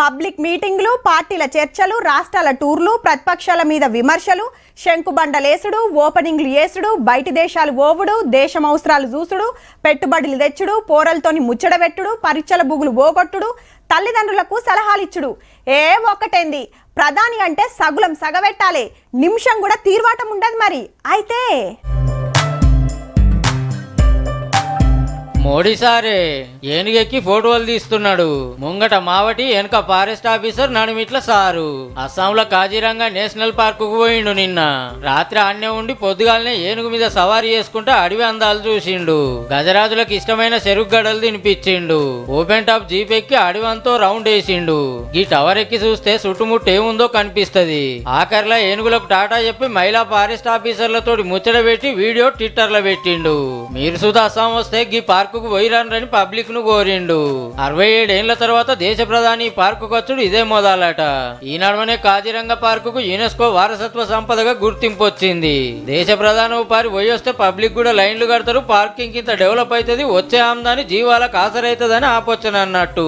Public మీటింగ్లు, పార్టీల చర్చలు, రాష్ట్రాల టూర్లు, ప్రతిపక్షాల మీద విమర్శలు, శంకుబండలేసుడు, ఓపెనింగ్లు చేసుడు, బయటి దేశాలు ఓవుడు, దేశం అవసరాలు చూసుడు, పెట్టుబడులు తెచ్చుడు, పోరలతోని ముచ్చడబెట్టుడు, పరీక్షల బుగులు పోగొట్టుడు, తల్లిదండ్రులకు సలహాలిచ్చుడు. ఒక్కటేంది, ప్రధాని అంటే సగులం సగబెట్టాలి, నిమిషం కూడా తీర్వాటం ఉండదు. మరి అయితే మోడీ సారే ఏనుగెక్కి ఫోటోలు తీస్తున్నాడు. ముంగట మావటి వెనక ఫారెస్ట్ ఆఫీసర్ నడుమిట్ల సారు. అస్సాంలో కాజీరంగా నేషనల్ పార్క్ కు పోయిండు. నిన్న రాత్రి ఆన్నే ఉండి పొద్దుగాలనే ఏనుగు మీద సవారీ చేసుకుంటూ అడవి అందాలు చూసిండు. గజరాజులకు ఇష్టమైన చెరుకు గడలు తినిపించిండు. ఓపెన్ టాప్ జీప్ ఎక్కి అడవంతో రౌండ్ వేసిండు. ఈ టవర్ ఎక్కి చూస్తే చుట్టుముట్టు ఏముందో కనిపిస్తది. ఆఖరిలో ఏనుగులకు టాటా చెప్పి మహిళా ఫారెస్ట్ ఆఫీసర్లతో ముచ్చట పెట్టి వీడియో ట్విట్టర్ లో పెట్టిండు. మీరు సుధా అస్సాం వస్తే ఈ పార్క్ పోయిరానని పబ్లిక్ ను కోరిండు. 67 ఏళ్ల తర్వాత దేశ ప్రధాని పార్కు వచ్చుడు ఇదే మొదలట. ఈ నడవనే కాజీరంగా పార్కు యునెస్కో వారసత్వ సంపదగా గుర్తింపు వచ్చింది. దేశ ప్రధాని పారి పోయొస్తే పబ్లిక్ కూడా లైన్లు కడతారు, పార్కింగ్ ఇంత డెవలప్ అవుతుంది, వచ్చే ఆమ్దాని జీవాలకు ఆసరైతుందని ఆపొచ్చన అన్నట్టు.